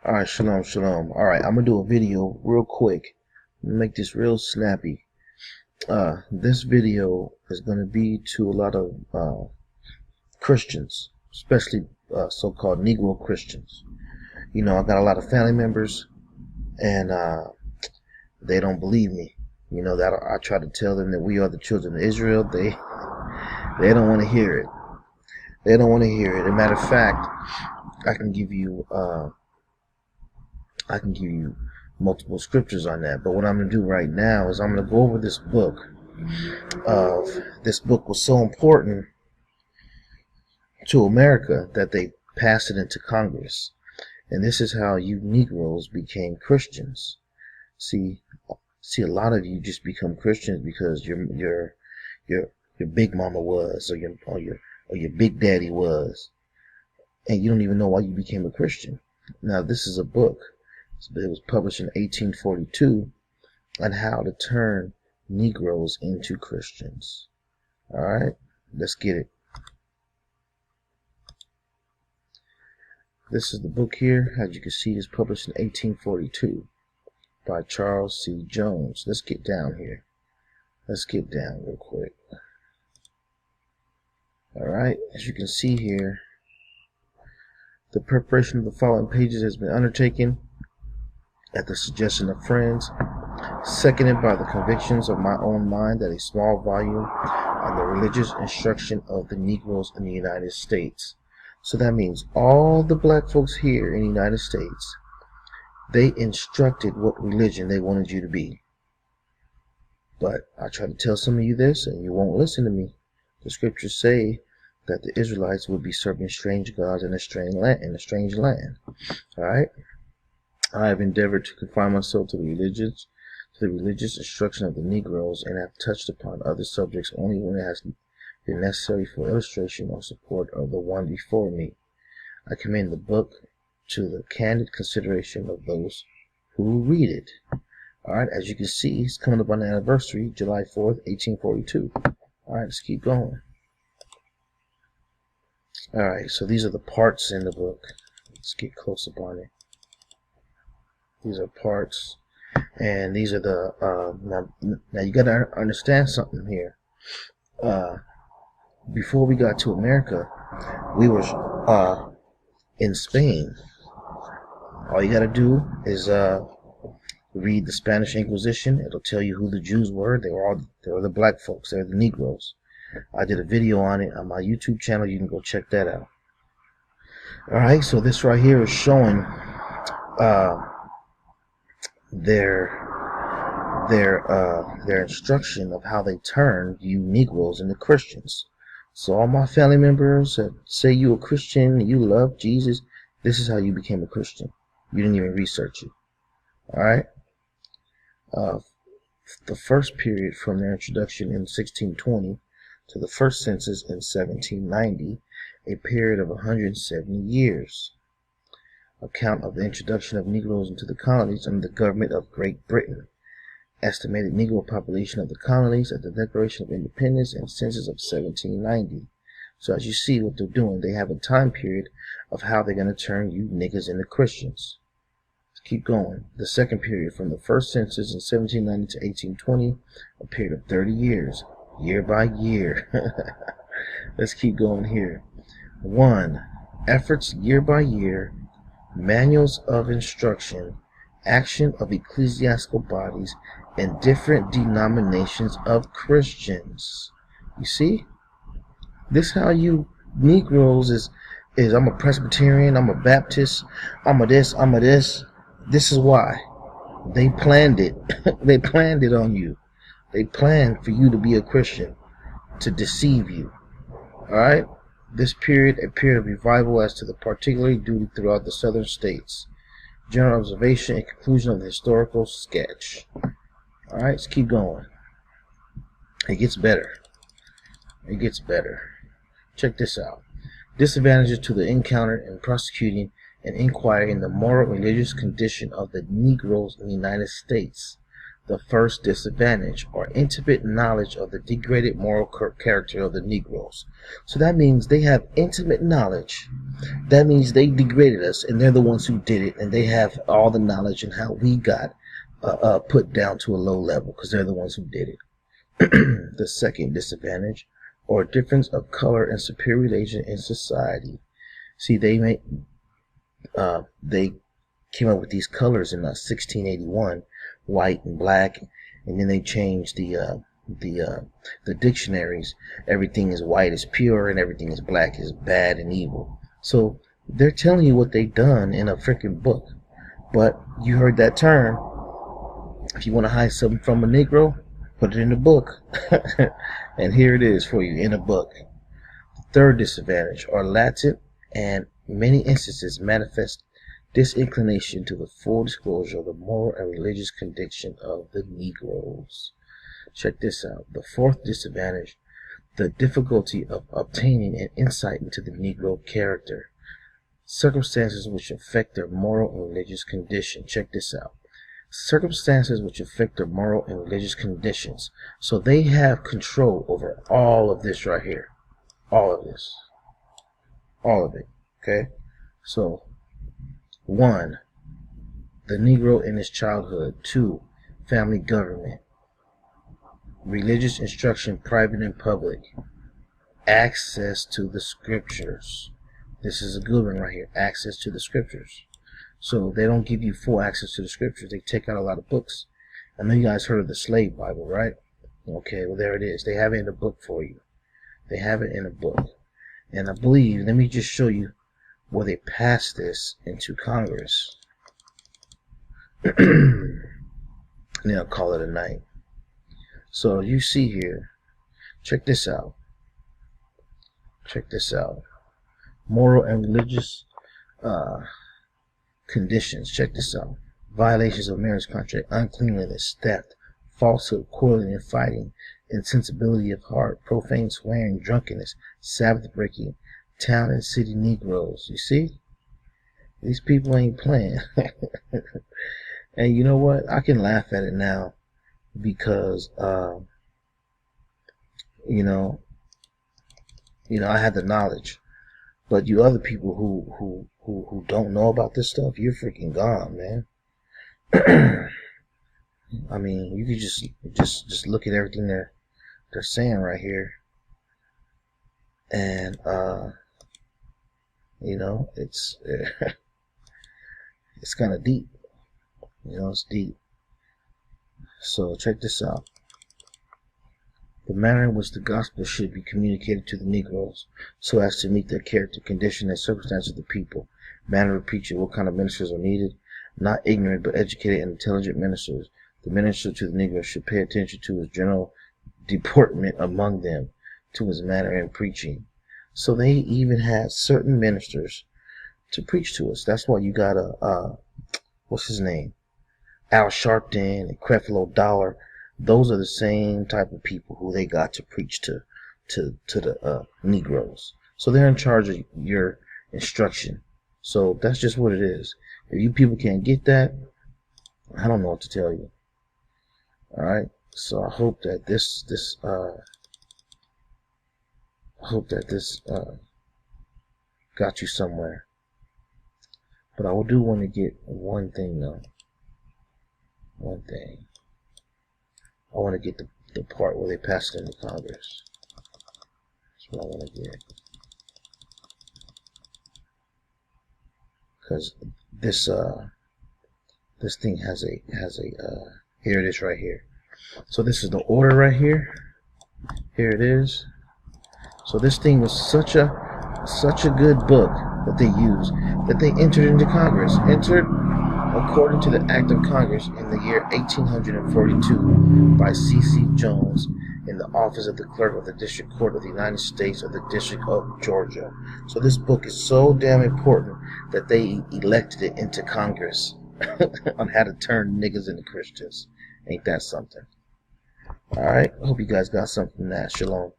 Alright, shalom, shalom. Alright, I'm gonna do a video real quick. Make this real snappy. This video is gonna be to a lot of Christians, especially so-called Negro Christians. You know, I got a lot of family members, and they don't believe me. You know, that I try to tell them that we are the children of Israel. They don't want to hear it. They don't want to hear it. As a matter of fact, I can give you multiple scriptures on that. But what I'm going to do right now is I'm going to go over this book. This book was so important to America that they passed it into Congress. And this is how you Negroes became Christians. See, a lot of you just become Christians because your big mama was, or your big daddy was, and you don't even know why you became a Christian. Now, this is a book. It was published in 1842 on how to turn Negroes into Christians. All right, let's get it. This is the book here. As you can see, it's published in 1842 by Charles C. Jones. Let's get down here. Let's get down real quick. All right, as you can see here, the preparation of the following pages has been undertaken at the suggestion of friends, seconded by the convictions of my own mind that a small volume on the religious instruction of the Negroes in the United States. So that means all the black folks here in the United States, they instructed what religion they wanted you to be. But I try to tell some of you this, and you won't listen to me. The scriptures say that the Israelites would be serving strange gods in a strange land. All right. I have endeavored to confine myself to the religious instruction of the Negroes, and have touched upon other subjects only when it has been necessary for illustration or support of the one before me. I commend the book to the candid consideration of those who read it. All right, as you can see, it's coming up on the anniversary, July 4th, 1842. All right, let's keep going. All right, so these are the parts in the book. Let's get close up on it. These are parts, and these are the now you got to understand something here. Before we got to America, we were in Spain. All you got to do is read the Spanish Inquisition. It'll tell you who the Jews were. They were the black folks. They're the Negroes. I did a video on it on my YouTube channel. You can go check that out. All right, so this right here is showing their instruction of how they turned you Negroes into Christians. So all my family members that say you're a Christian, you love Jesus, this is how you became a Christian. You didn't even research it. All right. The first period from their introduction in 1620 to the first census in 1790, a period of 170 years. Account of the introduction of Negroes into the colonies under the government of Great Britain. Estimated Negro population of the colonies at the Declaration of Independence and census of 1790. So as you see what they're doing, they have a time period of how they're going to turn you niggas into Christians. Let's keep going. The second period from the first census in 1790 to 1820, a period of 30 years, year by year. Let's keep going here. 1. Efforts year by year, manuals of instruction, action of ecclesiastical bodies, and different denominations of Christians. You see? This how you Negroes is I'm a Presbyterian, I'm a Baptist, I'm a this, I'm a this. This is why. They planned it. They planned it on you. They planned for you to be a Christian, to deceive you. Alright? This period, a period of revival as to the particular duty throughout the southern states. General observation and conclusion of the historical sketch. Alright, let's keep going. It gets better. It gets better. Check this out. Disadvantages to the encounter in prosecuting an inquiry in the moral religious condition of the Negroes in the United States. the first disadvantage, or intimate knowledge of the degraded moral character of the Negroes. So that means they have intimate knowledge. That means they degraded us, and they're the ones who did it, and they have all the knowledge and how we got put down to a low level, because they're the ones who did it. The second disadvantage, or difference of color and superiority in society. See, they came up with these colors in 1681, white and black, and then they changed the dictionaries. Everything is white is pure, and everything is black is bad and evil. So they're telling you what they've done in a freaking book. But you heard that term. If you want to hide something from a Negro, put it in a book. And here it is for you in a book. The third disadvantage, are latent and many instances manifest disinclination to the full disclosure of the moral and religious condition of the Negroes. Check this out. The fourth disadvantage, the difficulty of obtaining an insight into the Negro character, circumstances which affect their moral and religious condition. Check this out. Circumstances which affect their moral and religious conditions. So they have control over all of this right here. All of this. All of it. Okay? So, 1. The Negro in his childhood. 2. Family government. Religious instruction, private and public. Access to the scriptures. This is a good one right here. Access to the scriptures. So they don't give you full access to the scriptures. They take out a lot of books. I know you guys heard of the slave Bible, right? Okay, well there it is. They have it in a book for you. They have it in a book. And I believe, let me just show you where they passed this into Congress. And then I'll call it a night. So you see here, check this out. Check this out. Moral and religious conditions. Check this out. Violations of marriage contract, uncleanliness, theft, falsehood, quarreling and fighting, insensibility of heart, profane swearing, drunkenness, Sabbath breaking, town and city Negroes. You see? These people ain't playing. And you know what? I can laugh at it now because, you know, I had the knowledge. But you other people who don't know about this stuff, you're freaking gone, man. I mean, you could just look at everything they're saying right here, and you know, it's it's kind of deep. You know, it's deep. So check this out. The manner in which the gospel should be communicated to the Negroes so as to meet their character, condition, and circumstances of the people. Manner of preaching, what kind of ministers are needed. Not ignorant, but educated and intelligent ministers. The minister to the Negroes should pay attention to his general deportment among them, to his manner in preaching. So they even had certain ministers to preach to us. That's why you got what's his name? Al Sharpton and Creflo Dollar. Those are the same type of people who they got to preach to the Negroes. So they're in charge of your instruction. So that's just what it is. If you people can't get that, I don't know what to tell you. All right. So I hope that this got you somewhere. But I do want to get one thing though. One thing. I want to get the part where they passed it into Congress. That's what I want to get. Because this thing has a here it is right here. So this is the order right here. Here it is. So this thing was such a good book that they used, that they entered into Congress. Entered according to the Act of Congress in the year 1842 by C.C. Jones in the office of the clerk of the District Court of the United States of the District of Georgia. So this book is so damn important that they elected it into Congress on how to turn niggas into Christians. Ain't that something? Alright, I hope you guys got something from that. Shalom.